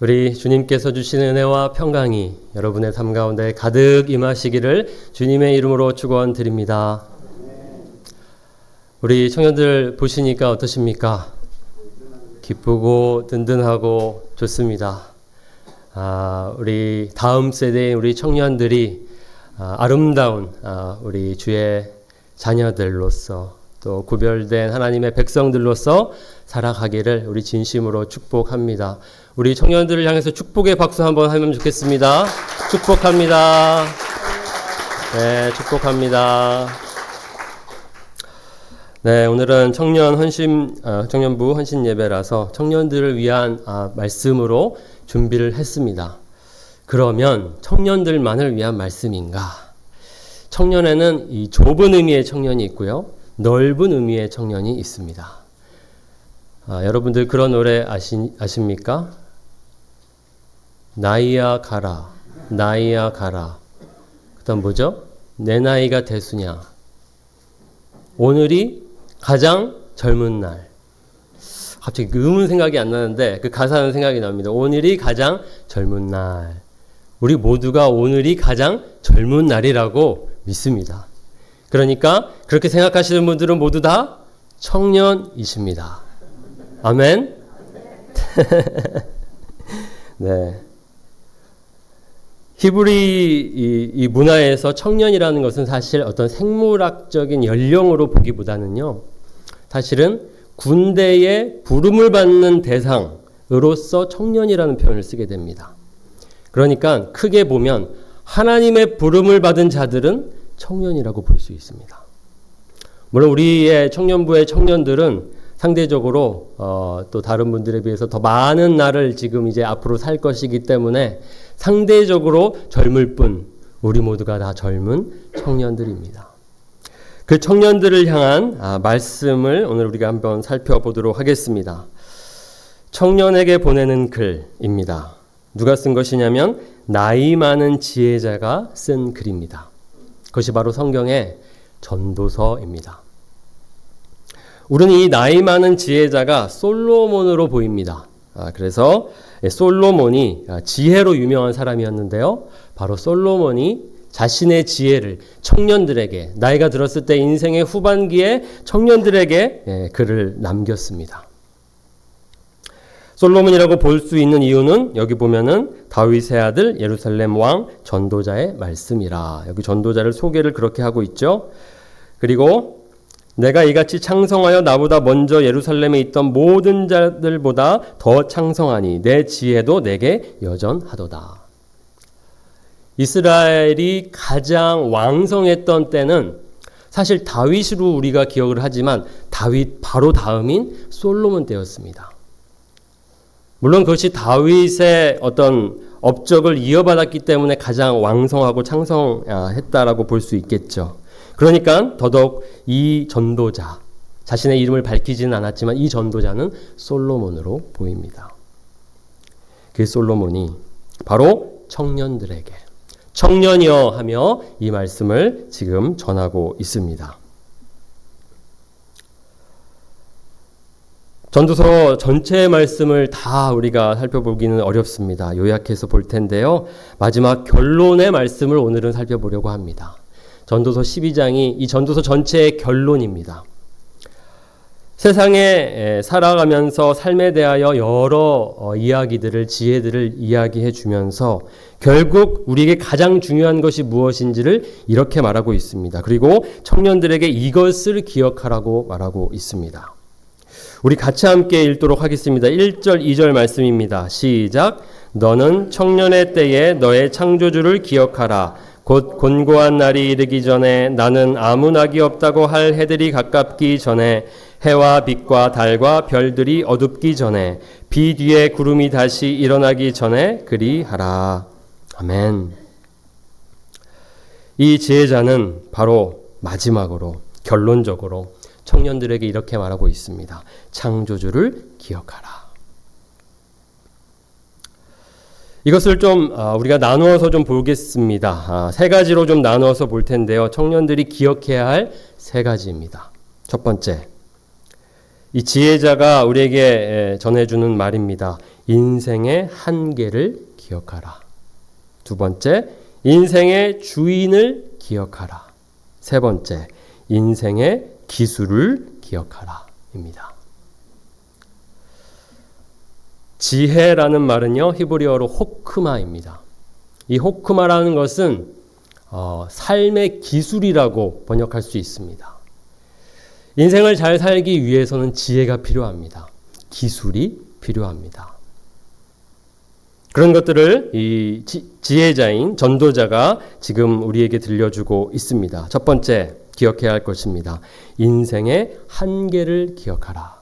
우리 주님께서 주시는 은혜와 평강이 여러분의 삶 가운데 가득 임하시기를 주님의 이름으로 축원드립니다. 우리 청년들 보시니까 어떠십니까? 기쁘고 든든하고 좋습니다. 우리 다음 세대의 우리 청년들이 아름다운 우리 주의 자녀들로서 또 구별된 하나님의 백성들로서 살아가기를 우리 진심으로 축복합니다. 우리 청년들을 향해서 축복의 박수 한번 하면 좋겠습니다. 축복합니다. 네, 축복합니다. 네, 오늘은 청년부 헌신 예배라서 청년들을 위한 말씀으로 준비를 했습니다. 그러면 청년들만을 위한 말씀인가? 청년에는 이 좁은 의미의 청년이 있고요, 넓은 의미의 청년이 있습니다. 여러분들 그런 노래 아십니까? 나이야 가라, 나이야 가라. 그 다음 뭐죠? 내 나이가 대수냐. 오늘이 가장 젊은 날. 갑자기 그 음은 생각이 안 나는데 그 가사는 생각이 납니다. 오늘이 가장 젊은 날. 우리 모두가 오늘이 가장 젊은 날이라고 믿습니다. 그러니까 그렇게 생각하시는 분들은 모두 다 청년이십니다. 아멘. 네. 히브리 이 문화에서 청년이라는 것은 사실 어떤 생물학적인 연령으로 보기보다는요, 사실은 군대의 부름을 받는 대상으로서 청년이라는 표현을 쓰게 됩니다. 그러니까 크게 보면 하나님의 부름을 받은 자들은 청년이라고 볼 수 있습니다. 물론 우리의 청년부의 청년들은 상대적으로 또 다른 분들에 비해서 더 많은 날을 지금 이제 앞으로 살 것이기 때문에 상대적으로 젊을 뿐 우리 모두가 다 젊은 청년들입니다. 그 청년들을 향한 말씀을 오늘 우리가 한번 살펴보도록 하겠습니다. 청년에게 보내는 글입니다. 누가 쓴 것이냐면 나이 많은 지혜자가 쓴 글입니다. 그것이 바로 성경의 전도서입니다. 우리는 이 나이 많은 지혜자가 솔로몬으로 보입니다. 그래서 솔로몬이 지혜로 유명한 사람이었는데요, 바로 솔로몬이 자신의 지혜를 청년들에게, 나이가 들었을 때 인생의 후반기에 청년들에게 글을 남겼습니다. 솔로몬이라고 볼 수 있는 이유는 여기 보면은 다윗의 아들 예루살렘 왕 전도자의 말씀이라. 여기 전도자를 소개를 그렇게 하고 있죠. 그리고 내가 이같이 창성하여 나보다 먼저 예루살렘에 있던 모든 자들보다 더 창성하니 내 지혜도 내게 여전하도다. 이스라엘이 가장 왕성했던 때는 사실 다윗으로 우리가 기억을 하지만 다윗 바로 다음인 솔로몬 때였습니다. 물론 그것이 다윗의 어떤 업적을 이어받았기 때문에 가장 왕성하고 창성했다라고 볼 수 있겠죠. 그러니까 더더욱 이 전도자, 자신의 이름을 밝히지는 않았지만 이 전도자는 솔로몬으로 보입니다. 그 솔로몬이 바로 청년들에게 청년이여 하며 이 말씀을 지금 전하고 있습니다. 전도서 전체의 말씀을 다 우리가 살펴보기는 어렵습니다. 요약해서 볼 텐데요, 마지막 결론의 말씀을 오늘은 살펴보려고 합니다. 전도서 12장이 이 전도서 전체의 결론입니다. 세상에 살아가면서 삶에 대하여 여러 이야기들을, 지혜들을 이야기해 주면서 결국 우리에게 가장 중요한 것이 무엇인지를 이렇게 말하고 있습니다. 그리고 청년들에게 이것을 기억하라고 말하고 있습니다. 우리 같이 함께 읽도록 하겠습니다. 1절, 2절 말씀입니다. 시작. 너는 청년의 때에 너의 창조주를 기억하라. 곧 곤고한 날이 이르기 전에 나는 아무 낙이 없다고 할 해들이 가깝기 전에 해와 빛과 달과 별들이 어둡기 전에 비 뒤에 구름이 다시 일어나기 전에 그리하라. 아멘. 이 지혜자는 바로 마지막으로 결론적으로 청년들에게 이렇게 말하고 있습니다. 창조주를 기억하라. 이것을 좀 우리가 나누어서 좀 보겠습니다. 세 가지로 좀 나누어서 볼 텐데요. 청년들이 기억해야 할 세 가지입니다. 첫 번째, 이 지혜자가 우리에게 전해주는 말입니다. 인생의 한계를 기억하라. 두 번째, 인생의 주인을 기억하라. 세 번째, 인생의 기술을 기억하라. 입니다. 지혜라는 말은요, 히브리어로 호크마입니다. 이 호크마라는 것은 삶의 기술이라고 번역할 수 있습니다. 인생을 잘 살기 위해서는 지혜가 필요합니다. 기술이 필요합니다. 그런 것들을 이 지혜자인 전도자가 지금 우리에게 들려주고 있습니다. 첫 번째 기억해야 할 것입니다. 인생의 한계를 기억하라.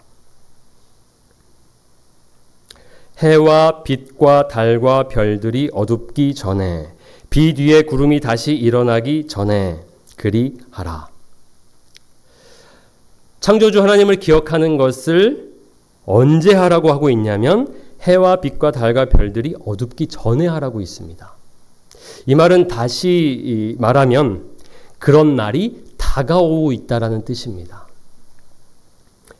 해와 빛과 달과 별들이 어둡기 전에, 비 뒤에 구름이 다시 일어나기 전에 그리하라. 창조주 하나님을 기억하는 것을 언제 하라고 하고 있냐면 해와 빛과 달과 별들이 어둡기 전에 하라고 있습니다. 이 말은 다시 말하면 그런 날이 다가오고 있다라는 뜻입니다.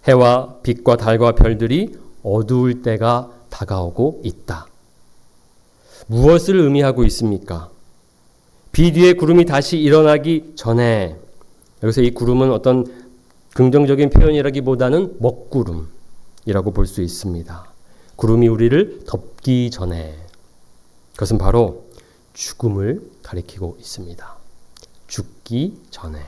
해와 빛과 달과 별들이 어두울 때가 다가오고 있다. 무엇을 의미하고 있습니까? 비 뒤에 구름이 다시 일어나기 전에, 여기서 이 구름은 어떤 긍정적인 표현이라기보다는 먹구름이라고 볼 수 있습니다. 구름이 우리를 덮기 전에, 그것은 바로 죽음을 가리키고 있습니다. 죽기 전에.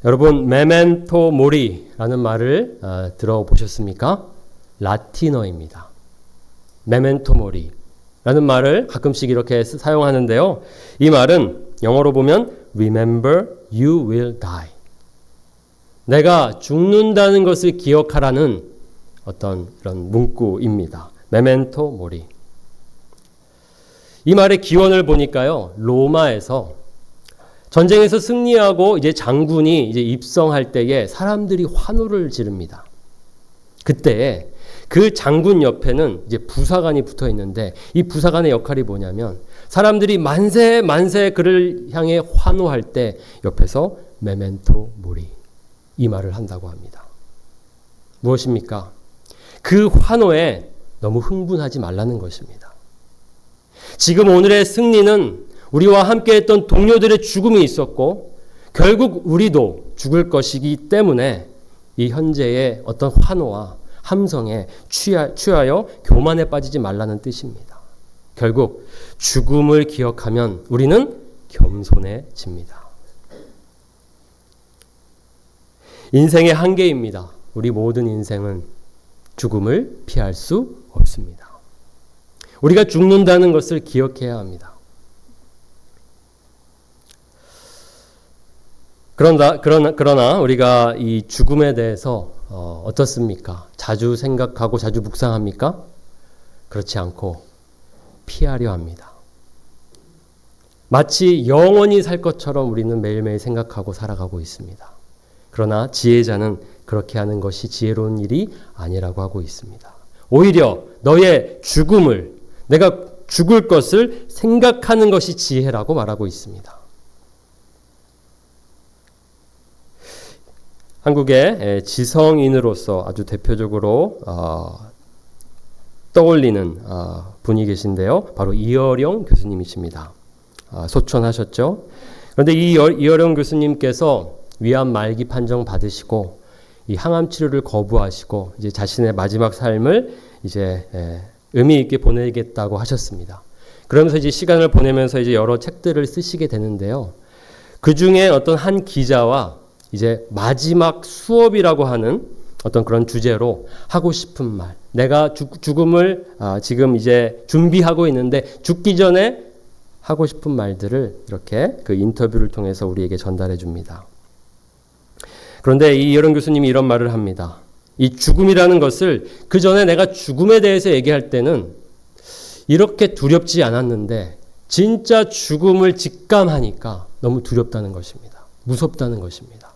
여러분, 메멘토 모리라는 말을 들어보셨습니까? 라틴어입니다. 메멘토 모리라는 말을 가끔씩 이렇게 사용하는데요. 이 말은 영어로 보면 Remember you will die. 내가 죽는다는 것을 기억하라는 어떤 이런 문구입니다. 메멘토 모리. 이 말의 기원을 보니까요, 로마에서 전쟁에서 승리하고 이제 장군이 이제 입성할 때에 사람들이 환호를 지릅니다. 그때 그 장군 옆에는 이제 부사관이 붙어 있는데, 이 부사관의 역할이 뭐냐면 사람들이 만세 만세 그를 향해 환호할 때 옆에서 메멘토 모리, 이 말을 한다고 합니다. 무엇입니까? 그 환호에 너무 흥분하지 말라는 것입니다. 지금 오늘의 승리는 우리와 함께했던 동료들의 죽음이 있었고 결국 우리도 죽을 것이기 때문에 이 현재의 어떤 환호와 함성에 취하여 교만에 빠지지 말라는 뜻입니다. 결국 죽음을 기억하면 우리는 겸손해집니다. 인생의 한계입니다. 우리 모든 인생은 죽음을 피할 수 없습니다. 우리가 죽는다는 것을 기억해야 합니다. 그러나 우리가 이 죽음에 대해서 어떻습니까? 자주 생각하고 자주 묵상합니까? 그렇지 않고 피하려 합니다. 마치 영원히 살 것처럼 우리는 매일매일 생각하고 살아가고 있습니다. 그러나 지혜자는 그렇게 하는 것이 지혜로운 일이 아니라고 하고 있습니다. 오히려 너의 죽음을, 내가 죽을 것을 생각하는 것이 지혜라고 말하고 있습니다. 한국의 지성인으로서 아주 대표적으로 떠올리는 분이 계신데요. 바로 이어령 교수님이십니다. 소천하셨죠. 그런데 이 이어령 교수님께서 위암 말기 판정 받으시고 이 항암 치료를 거부하시고 이제 자신의 마지막 삶을 이제 의미 있게 보내겠다고 하셨습니다. 그러면서 이제 시간을 보내면서 이제 여러 책들을 쓰시게 되는데요. 그 중에 어떤 한 기자와 이제 마지막 수업이라고 하는 어떤 그런 주제로 하고 싶은 말, 내가 죽음을 지금 이제 준비하고 있는데 죽기 전에 하고 싶은 말들을 이렇게 그 인터뷰를 통해서 우리에게 전달해 줍니다. 그런데 이 이어령 교수님이 이런 말을 합니다. 이 죽음이라는 것을 그 전에 내가 죽음에 대해서 얘기할 때는 이렇게 두렵지 않았는데 진짜 죽음을 직감하니까 너무 두렵다는 것입니다. 무섭다는 것입니다.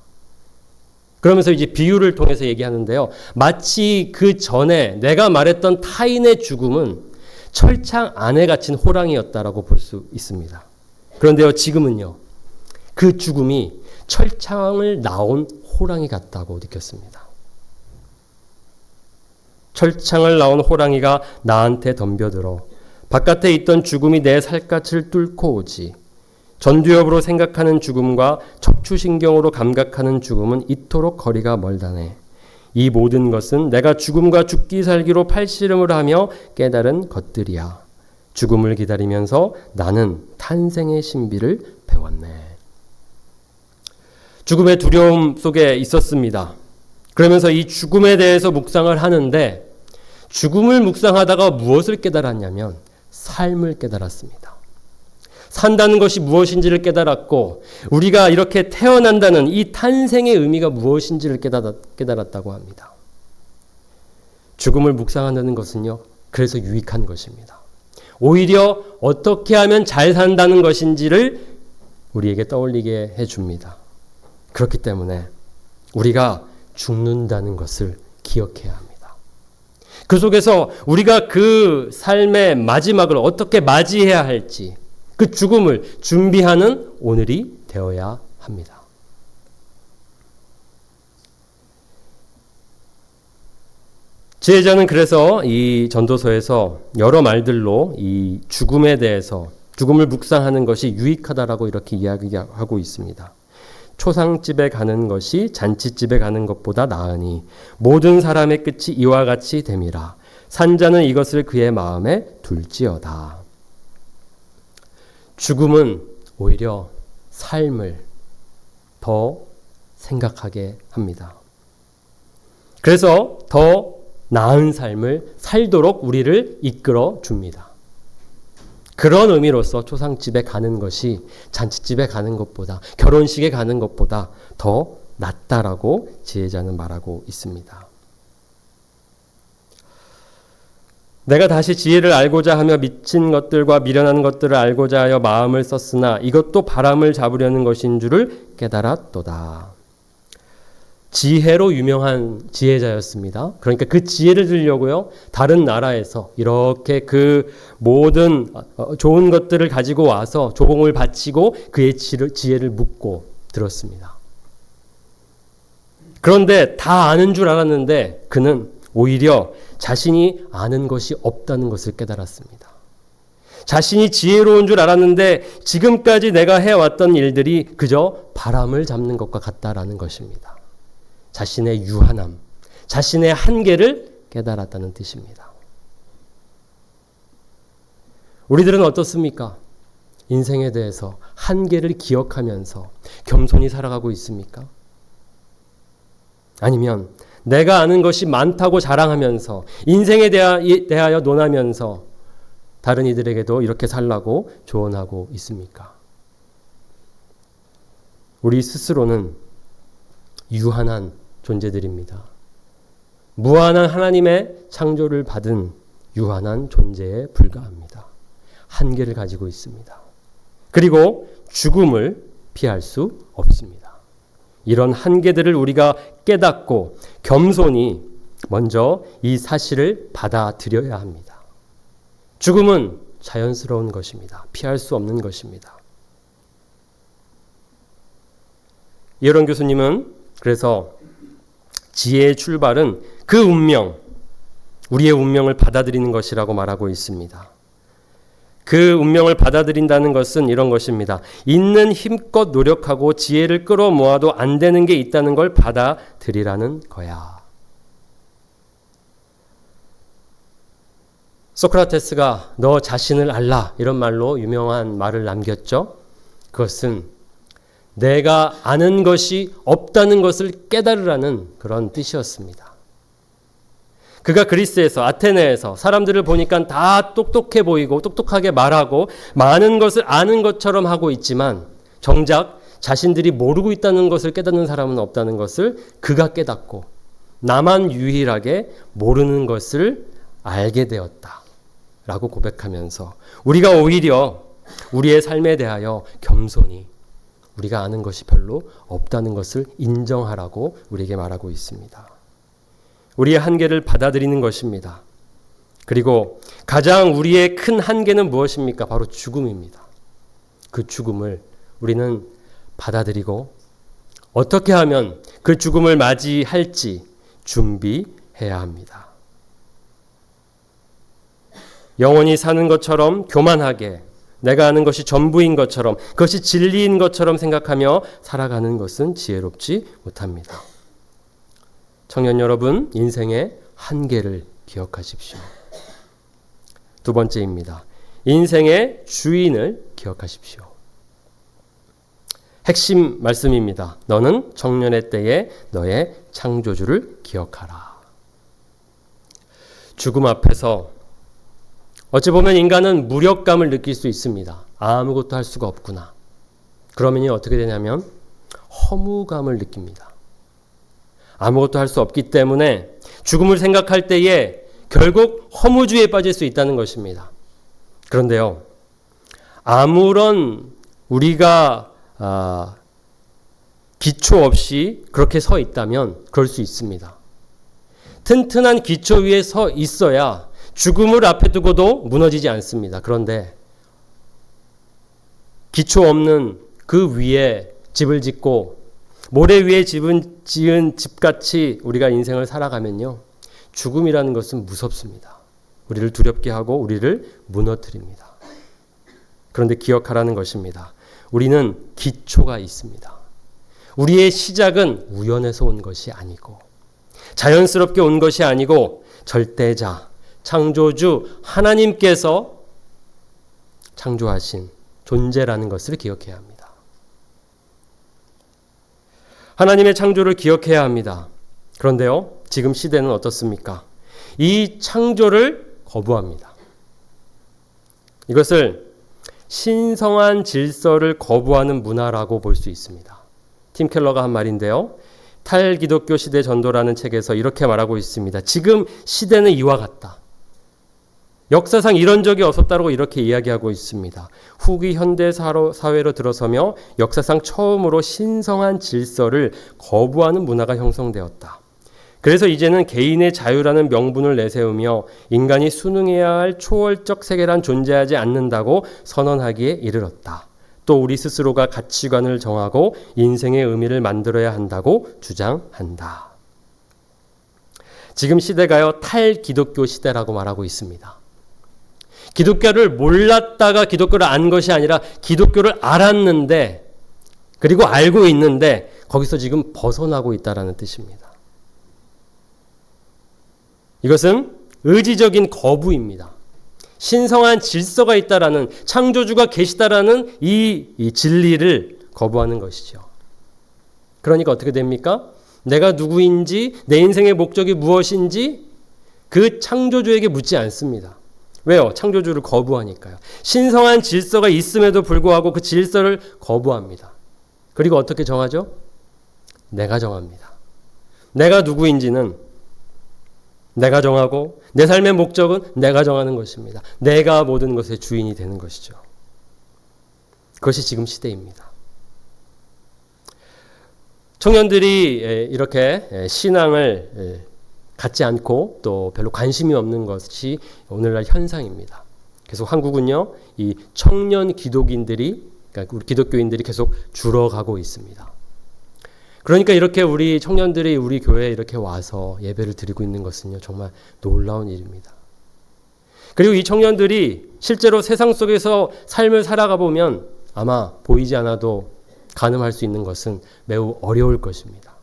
그러면서 이제 비유를 통해서 얘기하는데요. 마치 그 전에 내가 말했던 타인의 죽음은 철창 안에 갇힌 호랑이였다라고 볼 수 있습니다. 그런데요, 지금은요, 그 죽음이 철창을 나온 호랑이 같다고 느꼈습니다. 철창을 나온 호랑이가 나한테 덤벼들어 바깥에 있던 죽음이 내 살갗을 뚫고 오지. 전두엽으로 생각하는 죽음과 척추신경으로 감각하는 죽음은 이토록 거리가 멀다네. 이 모든 것은 내가 죽음과 죽기 살기로 팔씨름을 하며 깨달은 것들이야. 죽음을 기다리면서 나는 탄생의 신비를 배웠네. 죽음의 두려움 속에 있었습니다. 그러면서 이 죽음에 대해서 묵상을 하는데 죽음을 묵상하다가 무엇을 깨달았냐면 삶을 깨달았습니다. 산다는 것이 무엇인지를 깨달았고 우리가 이렇게 태어난다는 이 탄생의 의미가 무엇인지를 깨달았다고 합니다. 죽음을 묵상한다는 것은요, 그래서 유익한 것입니다. 오히려 어떻게 하면 잘 산다는 것인지를 우리에게 떠올리게 해줍니다. 그렇기 때문에 우리가 죽는다는 것을 기억해야 합니다. 그 속에서 우리가 그 삶의 마지막을 어떻게 맞이해야 할지 그 죽음을 준비하는 오늘이 되어야 합니다. 지혜자는 그래서 이 전도서에서 여러 말들로 이 죽음에 대해서 죽음을 묵상하는 것이 유익하다라고 이렇게 이야기하고 있습니다. 초상집에 가는 것이 잔치집에 가는 것보다 나으니 모든 사람의 끝이 이와 같이 됨이라. 산자는 이것을 그의 마음에 둘지어다. 죽음은 오히려 삶을 더 생각하게 합니다. 그래서 더 나은 삶을 살도록 우리를 이끌어 줍니다. 그런 의미로서 초상집에 가는 것이 잔치집에 가는 것보다 결혼식에 가는 것보다 더 낫다라고 지혜자는 말하고 있습니다. 내가 다시 지혜를 알고자 하며 미친 것들과 미련한 것들을 알고자 하여 마음을 썼으나 이것도 바람을 잡으려는 것인 줄을 깨달았도다. 지혜로 유명한 지혜자였습니다. 그러니까 그 지혜를 들려고요, 다른 나라에서 이렇게 그 모든 좋은 것들을 가지고 와서 조공을 바치고 그의 지혜를 묻고 들었습니다. 그런데 다 아는 줄 알았는데 그는 오히려 자신이 아는 것이 없다는 것을 깨달았습니다. 자신이 지혜로운 줄 알았는데 지금까지 내가 해왔던 일들이 그저 바람을 잡는 것과 같다라는 것입니다. 자신의 유한함, 자신의 한계를 깨달았다는 뜻입니다. 우리들은 어떻습니까? 인생에 대해서 한계를 기억하면서 겸손히 살아가고 있습니까? 아니면 내가 아는 것이 많다고 자랑하면서 인생에 대하여 논하면서 다른 이들에게도 이렇게 살라고 조언하고 있습니까? 우리 스스로는 유한한 존재들입니다. 무한한 하나님의 창조를 받은 유한한 존재에 불과합니다. 한계를 가지고 있습니다. 그리고 죽음을 피할 수 없습니다. 이런 한계들을 우리가 깨닫고 겸손히 먼저 이 사실을 받아들여야 합니다. 죽음은 자연스러운 것입니다. 피할 수 없는 것입니다. 이런 교수님은 그래서 지혜의 출발은 그 운명, 우리의 운명을 받아들이는 것이라고 말하고 있습니다. 그 운명을 받아들인다는 것은 이런 것입니다. 있는 힘껏 노력하고 지혜를 끌어모아도 안 되는 게 있다는 걸 받아들이라는 거야. 소크라테스가 너 자신을 알라 이런 말로 유명한 말을 남겼죠. 그것은 내가 아는 것이 없다는 것을 깨달으라는 그런 뜻이었습니다. 그가 그리스에서 아테네에서 사람들을 보니까 다 똑똑해 보이고 똑똑하게 말하고 많은 것을 아는 것처럼 하고 있지만 정작 자신들이 모르고 있다는 것을 깨닫는 사람은 없다는 것을 그가 깨닫고 나만 유일하게 모르는 것을 알게 되었다라고 고백하면서 우리가 오히려 우리의 삶에 대하여 겸손히 우리가 아는 것이 별로 없다는 것을 인정하라고 우리에게 말하고 있습니다. 우리의 한계를 받아들이는 것입니다. 그리고 가장 우리의 큰 한계는 무엇입니까? 바로 죽음입니다. 그 죽음을 우리는 받아들이고 어떻게 하면 그 죽음을 맞이할지 준비해야 합니다. 영원히 사는 것처럼 교만하게 내가 아는 것이 전부인 것처럼 그것이 진리인 것처럼 생각하며 살아가는 것은 지혜롭지 못합니다. 청년 여러분, 인생의 한계를 기억하십시오. 두 번째입니다. 인생의 주인을 기억하십시오. 핵심 말씀입니다. 너는 청년의 때에 너의 창조주를 기억하라. 죽음 앞에서 어찌 보면 인간은 무력감을 느낄 수 있습니다. 아무것도 할 수가 없구나. 그러면 어떻게 되냐면 허무감을 느낍니다. 아무것도 할 수 없기 때문에 죽음을 생각할 때에 결국 허무주의에 빠질 수 있다는 것입니다. 그런데요, 아무런 우리가 기초 없이 그렇게 서 있다면 그럴 수 있습니다. 튼튼한 기초 위에 서 있어야 죽음을 앞에 두고도 무너지지 않습니다. 그런데 기초 없는 그 위에 집을 짓고 모래 위에 지은 집같이 우리가 인생을 살아가면요, 죽음이라는 것은 무섭습니다. 우리를 두렵게 하고 우리를 무너뜨립니다. 그런데 기억하라는 것입니다. 우리는 기초가 있습니다. 우리의 시작은 우연에서 온 것이 아니고 자연스럽게 온 것이 아니고 절대자, 창조주 하나님께서 창조하신 존재라는 것을 기억해야 합니다. 하나님의 창조를 기억해야 합니다. 그런데요, 지금 시대는 어떻습니까? 이 창조를 거부합니다. 이것을 신성한 질서를 거부하는 문화라고 볼 수 있습니다. 팀 켈러가 한 말인데요. 탈기독교 시대 전도라는 책에서 이렇게 말하고 있습니다. 지금 시대는 이와 같다. 역사상 이런 적이 없었다고 이렇게 이야기하고 있습니다. 후기 현대 사회로 들어서며 역사상 처음으로 신성한 질서를 거부하는 문화가 형성되었다. 그래서 이제는 개인의 자유라는 명분을 내세우며 인간이 순응해야 할 초월적 세계란 존재하지 않는다고 선언하기에 이르렀다. 또 우리 스스로가 가치관을 정하고 인생의 의미를 만들어야 한다고 주장한다. 지금 시대가요, 탈기독교 시대라고 말하고 있습니다. 기독교를 몰랐다가 기독교를 안 것이 아니라 기독교를 알았는데, 그리고 알고 있는데 거기서 지금 벗어나고 있다는 뜻입니다. 이것은 의지적인 거부입니다. 신성한 질서가 있다라는, 창조주가 계시다라는 이 진리를 거부하는 것이죠. 그러니까 어떻게 됩니까? 내가 누구인지, 내 인생의 목적이 무엇인지 그 창조주에게 묻지 않습니다. 왜요? 창조주를 거부하니까요. 신성한 질서가 있음에도 불구하고 그 질서를 거부합니다. 그리고 어떻게 정하죠? 내가 정합니다. 내가 누구인지는 내가 정하고 내 삶의 목적은 내가 정하는 것입니다. 내가 모든 것의 주인이 되는 것이죠. 그것이 지금 시대입니다. 청년들이 이렇게 신앙을 갖지 않고 또 별로 관심이 없는 것이 오늘날 현상입니다. 계속 한국은요, 이 청년 기독인들이, 그러니까 우리 기독교인들이 계속 줄어가고 있습니다. 그러니까 이렇게 우리 청년들이 우리 교회에 이렇게 와서 예배를 드리고 있는 것은요, 정말 놀라운 일입니다. 그리고 이 청년들이 실제로 세상 속에서 삶을 살아가 보면 아마 보이지 않아도 가늠할 수 있는 것은 매우 어려울 것입니다.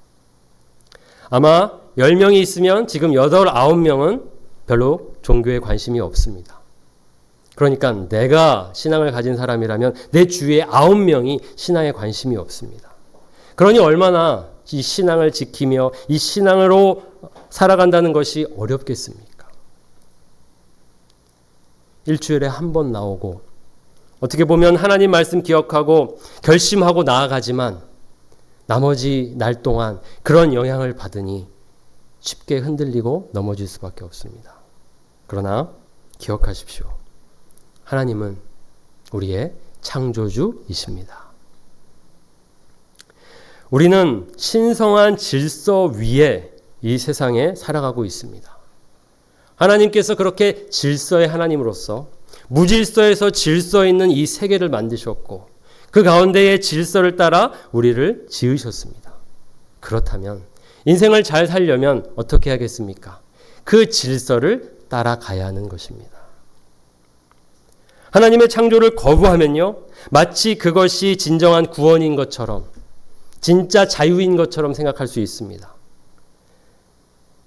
아마 10명이 있으면 지금 8, 9명은 별로 종교에 관심이 없습니다. 그러니까 내가 신앙을 가진 사람이라면 내 주위에 9명이 신앙에 관심이 없습니다. 그러니 얼마나 이 신앙을 지키며 이 신앙으로 살아간다는 것이 어렵겠습니까? 일주일에 한 번 나오고 어떻게 보면 하나님 말씀 기억하고 결심하고 나아가지만 나머지 날 동안 그런 영향을 받으니 쉽게 흔들리고 넘어질 수밖에 없습니다. 그러나 기억하십시오. 하나님은 우리의 창조주이십니다. 우리는 신성한 질서 위에 이 세상에 살아가고 있습니다. 하나님께서 그렇게 질서의 하나님으로서 무질서에서 질서 있는 이 세계를 만드셨고 그 가운데의 질서를 따라 우리를 지으셨습니다. 그렇다면 인생을 잘 살려면 어떻게 하겠습니까? 그 질서를 따라가야 하는 것입니다. 하나님의 창조를 거부하면요, 마치 그것이 진정한 구원인 것처럼, 진짜 자유인 것처럼 생각할 수 있습니다.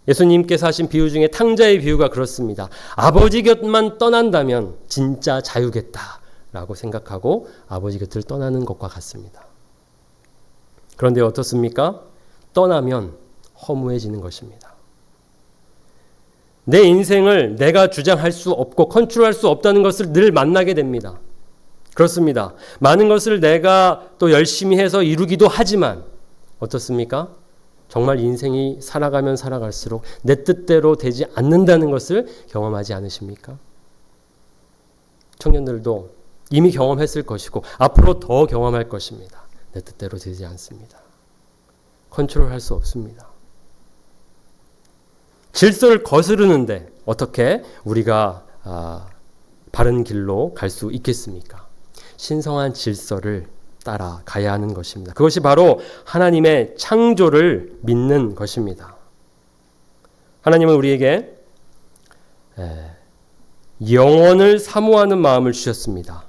예수님께서 하신 비유 중에 탕자의 비유가 그렇습니다. 아버지 곁만 떠난다면 진짜 자유겠다라고 생각하고 아버지 곁을 떠나는 것과 같습니다. 그런데 어떻습니까? 떠나면 허무해지는 것입니다. 내 인생을 내가 주장할 수 없고 컨트롤할 수 없다는 것을 늘 만나게 됩니다. 그렇습니다. 많은 것을 내가 또 열심히 해서 이루기도 하지만 어떻습니까? 정말 인생이 살아가면 살아갈수록 내 뜻대로 되지 않는다는 것을 경험하지 않으십니까? 청년들도 이미 경험했을 것이고 앞으로 더 경험할 것입니다. 내 뜻대로 되지 않습니다. 컨트롤할 수 없습니다. 질서를 거스르는데 어떻게 우리가 바른 길로 갈 수 있겠습니까? 신성한 질서를 따라가야 하는 것입니다. 그것이 바로 하나님의 창조를 믿는 것입니다. 하나님은 우리에게 영원을 사모하는 마음을 주셨습니다.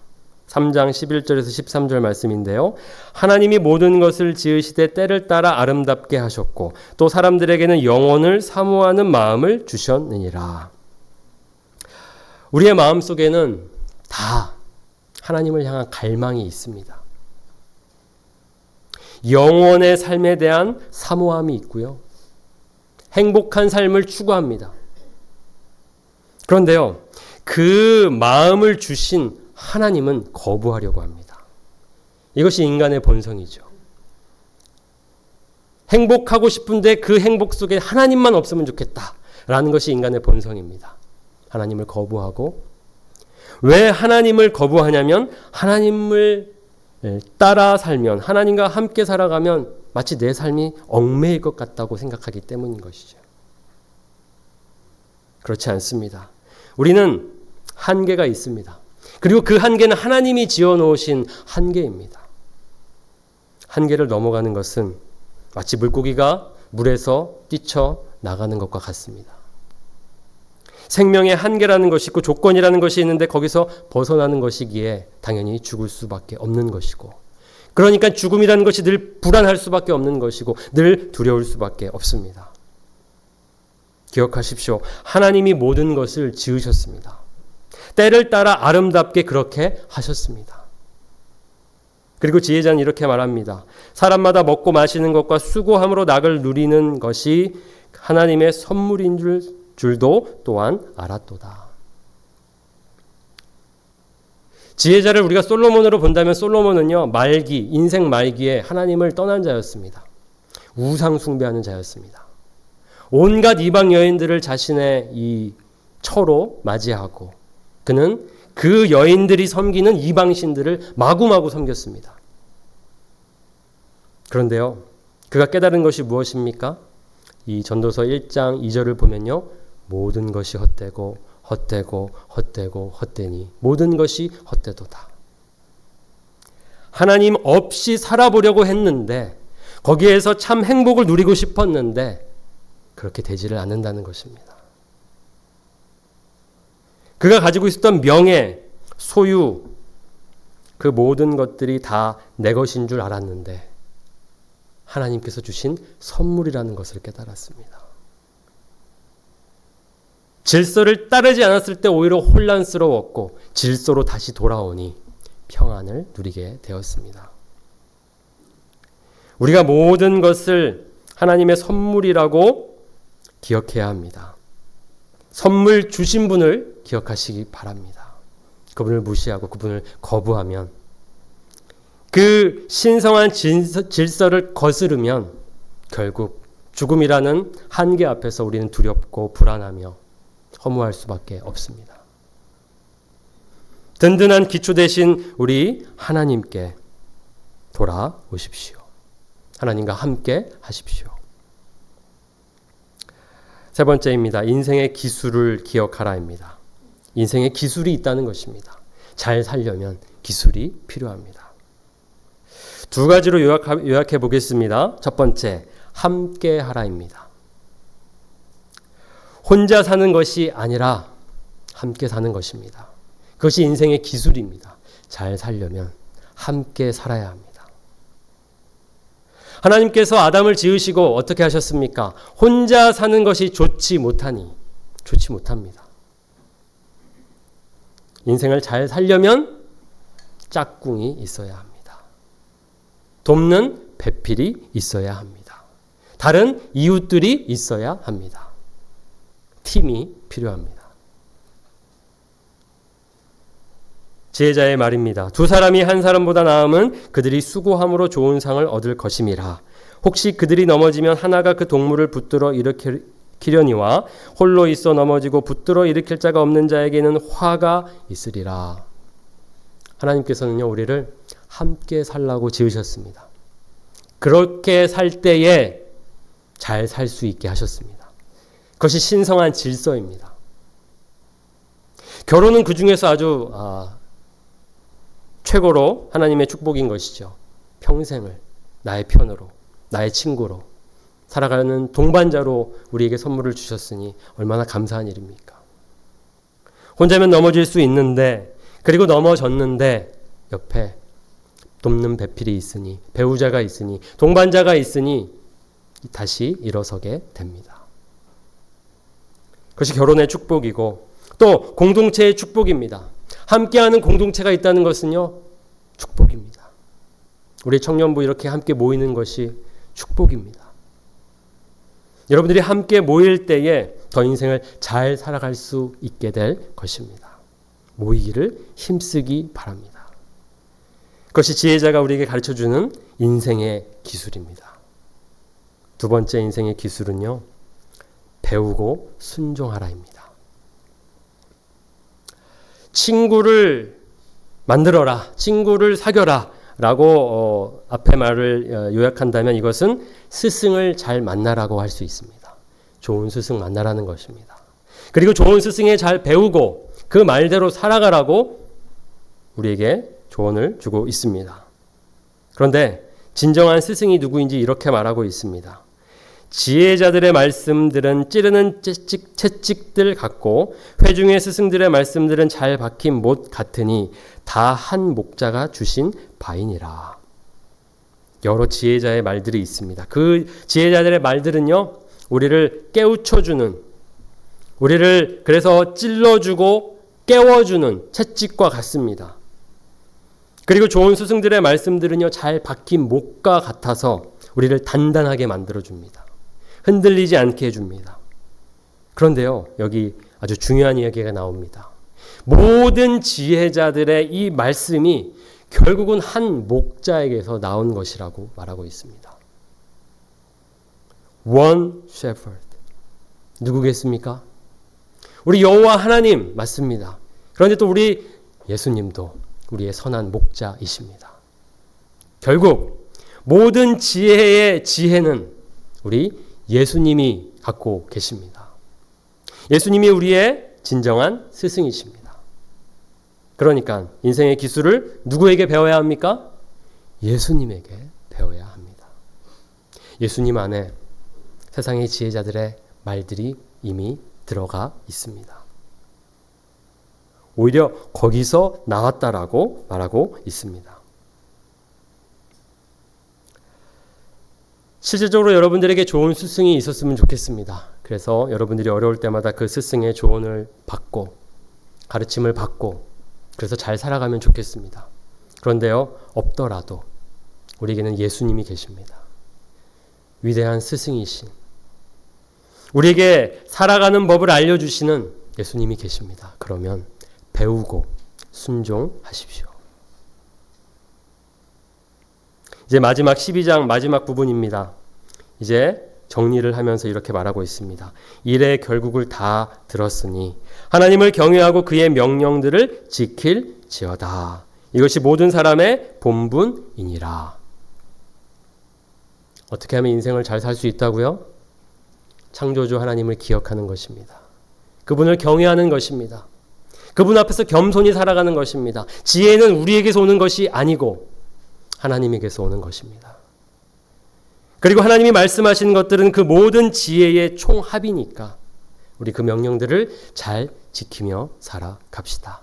3장 11절에서 13절 말씀인데요. 하나님이 모든 것을 지으시되 때를 따라 아름답게 하셨고 또 사람들에게는 영원을 사모하는 마음을 주셨느니라. 우리의 마음속에는 다 하나님을 향한 갈망이 있습니다. 영원의 삶에 대한 사모함이 있고요. 행복한 삶을 추구합니다. 그런데요, 그 마음을 주신 하나님은 거부하려고 합니다. 이것이 인간의 본성이죠. 행복하고 싶은데 그 행복 속에 하나님만 없으면 좋겠다라는 것이 인간의 본성입니다. 하나님을 거부하고, 왜 하나님을 거부하냐면 하나님을 따라 살면, 하나님과 함께 살아가면 마치 내 삶이 얽매일 것 같다고 생각하기 때문인 것이죠. 그렇지 않습니다. 우리는 한계가 있습니다. 그리고 그 한계는 하나님이 지어놓으신 한계입니다. 한계를 넘어가는 것은 마치 물고기가 물에서 뛰쳐나가는 것과 같습니다. 생명의 한계라는 것이 있고 조건이라는 것이 있는데 거기서 벗어나는 것이기에 당연히 죽을 수밖에 없는 것이고, 그러니까 죽음이라는 것이 늘 불안할 수밖에 없는 것이고 늘 두려울 수밖에 없습니다. 기억하십시오. 하나님이 모든 것을 지으셨습니다. 때를 따라 아름답게 그렇게 하셨습니다. 그리고 지혜자는 이렇게 말합니다. 사람마다 먹고 마시는 것과 수고함으로 낙을 누리는 것이 하나님의 선물인 줄도 또한 알았도다. 지혜자를 우리가 솔로몬으로 본다면 솔로몬은요, 인생 말기에 하나님을 떠난 자였습니다. 우상 숭배하는 자였습니다. 온갖 이방 여인들을 자신의 이 처로 맞이하고 그는 그 여인들이 섬기는 이방신들을 마구마구 섬겼습니다. 그런데요, 그가 깨달은 것이 무엇입니까? 이 전도서 1장 2절을 보면요, 모든 것이 헛되고 헛되니 모든 것이 헛되도다. 하나님 없이 살아보려고 했는데 거기에서 참 행복을 누리고 싶었는데 그렇게 되지를 않는다는 것입니다. 그가 가지고 있었던 명예, 소유, 그 모든 것들이 다 내 것인 줄 알았는데 하나님께서 주신 선물이라는 것을 깨달았습니다. 질서를 따르지 않았을 때 오히려 혼란스러웠고 질서로 다시 돌아오니 평안을 누리게 되었습니다. 우리가 모든 것을 하나님의 선물이라고 기억해야 합니다. 선물 주신 분을 기억하시기 바랍니다. 그분을 무시하고 그분을 거부하면, 그 신성한 질서를 거스르면 결국 죽음이라는 한계 앞에서 우리는 두렵고 불안하며 허무할 수밖에 없습니다. 든든한 기초 대신 우리 하나님께 돌아오십시오. 하나님과 함께 하십시오. 세 번째입니다. 인생의 기술을 기억하라입니다. 인생의 기술이 있다는 것입니다. 잘 살려면 기술이 필요합니다. 두 가지로 요약해 보겠습니다. 첫 번째, 함께 하라입니다. 혼자 사는 것이 아니라 함께 사는 것입니다. 그것이 인생의 기술입니다. 잘 살려면 함께 살아야 합니다. 하나님께서 아담을 지으시고 어떻게 하셨습니까? 혼자 사는 것이 좋지 못합니다. 인생을 잘 살려면 짝꿍이 있어야 합니다. 돕는 배필이 있어야 합니다. 다른 이웃들이 있어야 합니다. 팀이 필요합니다. 지혜자의 말입니다. 두 사람이 한 사람보다 나음은 그들이 수고함으로 좋은 상을 얻을 것임이라. 혹시 그들이 넘어지면 하나가 그 동물을 붙들어 일으키려니와 홀로 있어 넘어지고 붙들어 일으킬 자가 없는 자에게는 화가 있으리라. 하나님께서는요, 우리를 함께 살라고 지으셨습니다. 그렇게 살 때에 잘 살 수 있게 하셨습니다. 그것이 신성한 질서입니다. 결혼은 그 중에서 아주 최고로 하나님의 축복인 것이죠. 평생을 나의 편으로, 나의 친구로 살아가는 동반자로 우리에게 선물을 주셨으니 얼마나 감사한 일입니까? 혼자면 넘어질 수 있는데, 그리고 넘어졌는데 옆에 돕는 배필이 있으니, 배우자가 있으니, 동반자가 있으니 다시 일어서게 됩니다. 그것이 결혼의 축복이고 또 공동체의 축복입니다. 함께하는 공동체가 있다는 것은요, 축복입니다. 우리 청년부 이렇게 함께 모이는 것이 축복입니다. 여러분들이 함께 모일 때에 더 인생을 잘 살아갈 수 있게 될 것입니다. 모이기를 힘쓰기 바랍니다. 그것이 지혜자가 우리에게 가르쳐주는 인생의 기술입니다. 두 번째 인생의 기술은요, 배우고 순종하라입니다. 친구를 만들어라, 친구를 사귀어라 라고 앞에 말을 요약한다면 이것은 스승을 잘 만나라고 할 수 있습니다. 좋은 스승 만나라는 것입니다. 그리고 좋은 스승에 잘 배우고 그 말대로 살아가라고 우리에게 조언을 주고 있습니다. 그런데 진정한 스승이 누구인지 이렇게 말하고 있습니다. 지혜자들의 말씀들은 찌르는 채찍들 같고 회중의 스승들의 말씀들은 잘 박힌 못 같으니 다 한 목자가 주신 바이니라. 여러 지혜자의 말들이 있습니다. 그 지혜자들의 말들은요, 우리를 깨우쳐주는, 우리를 그래서 찔러주고 깨워주는 채찍과 같습니다. 그리고 좋은 스승들의 말씀들은요, 잘 박힌 목과 같아서 우리를 단단하게 만들어줍니다. 흔들리지 않게 해줍니다. 그런데요, 여기 아주 중요한 이야기가 나옵니다. 모든 지혜자들의 이 말씀이 결국은 한 목자에게서 나온 것이라고 말하고 있습니다. One shepherd. 누구겠습니까? 우리 여호와 하나님 맞습니다. 그런데 또 우리 예수님도 우리의 선한 목자이십니다. 결국 모든 지혜의 지혜는 우리 예수님이 갖고 계십니다. 예수님이 우리의 진정한 스승이십니다. 그러니까 인생의 기술을 누구에게 배워야 합니까? 예수님에게 배워야 합니다. 예수님 안에 세상의 지혜자들의 말들이 이미 들어가 있습니다. 오히려 거기서 나왔다라고 말하고 있습니다. 실질적으로 여러분들에게 좋은 스승이 있었으면 좋겠습니다. 그래서 여러분들이 어려울 때마다 그 스승의 조언을 받고 가르침을 받고 그래서 잘 살아가면 좋겠습니다. 그런데요, 없더라도 우리에게는 예수님이 계십니다. 위대한 스승이신, 우리에게 살아가는 법을 알려주시는 예수님이 계십니다. 그러면 배우고 순종하십시오. 이제 마지막 12장 마지막 부분입니다. 이제 정리를 하면서 이렇게 말하고 있습니다. 일의 결국을 다 들었으니 하나님을 경외하고 그의 명령들을 지킬지어다. 이것이 모든 사람의 본분이니라. 어떻게 하면 인생을 잘 살 수 있다고요? 창조주 하나님을 기억하는 것입니다. 그분을 경외하는 것입니다. 그분 앞에서 겸손히 살아가는 것입니다. 지혜는 우리에게서 오는 것이 아니고 하나님에게서 오는 것입니다. 그리고 하나님이 말씀하시는 것들은 그 모든 지혜의 총합이니까 우리 그 명령들을 잘 지키며 살아갑시다.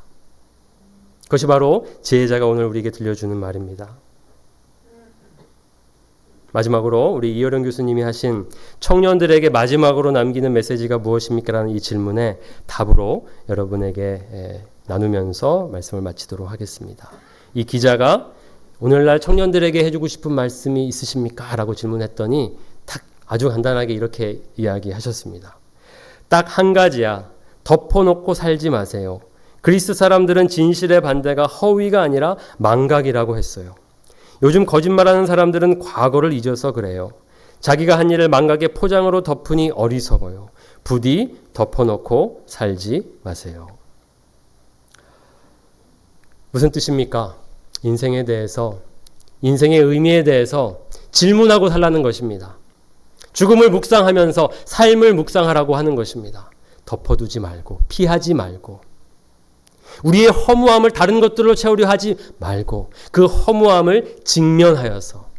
그것이 바로 제자가 오늘 우리에게 들려주는 말입니다. 마지막으로 우리 이어령 교수님이 하신 청년들에게 마지막으로 남기는 메시지가 무엇입니까? 라는 이 질문에 답으로 여러분에게 나누면서 말씀을 마치도록 하겠습니다. 이 기자가 오늘날 청년들에게 해주고 싶은 말씀이 있으십니까? 라고 질문했더니 딱 아주 간단하게 이렇게 이야기하셨습니다. 딱 한 가지야. 덮어놓고 살지 마세요. 그리스 사람들은 진실의 반대가 허위가 아니라 망각이라고 했어요. 요즘 거짓말하는 사람들은 과거를 잊어서 그래요. 자기가 한 일을 망각의 포장으로 덮으니 어리석어요. 부디 덮어놓고 살지 마세요. 무슨 뜻입니까? 인생에 대해서, 인생의 의미에 대해서 질문하고 살라는 것입니다. 죽음을 묵상하면서 삶을 묵상하라고 하는 것입니다. 덮어두지 말고, 피하지 말고, 우리의 허무함을 다른 것들로 채우려 하지 말고 그 허무함을 직면하여서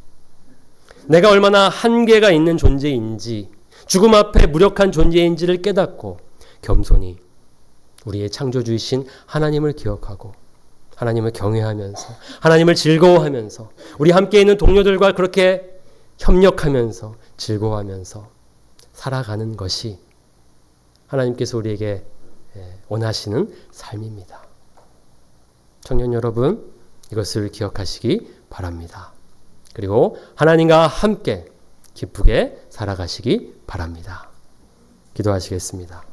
내가 얼마나 한계가 있는 존재인지, 죽음 앞에 무력한 존재인지를 깨닫고 겸손히 우리의 창조주이신 하나님을 기억하고 하나님을 경외하면서 하나님을 즐거워하면서 우리 함께 있는 동료들과 그렇게 협력하면서 즐거워하면서 살아가는 것이 하나님께서 우리에게 원하시는 삶입니다. 청년 여러분, 이것을 기억하시기 바랍니다. 그리고 하나님과 함께 기쁘게 살아가시기 바랍니다. 기도하시겠습니다.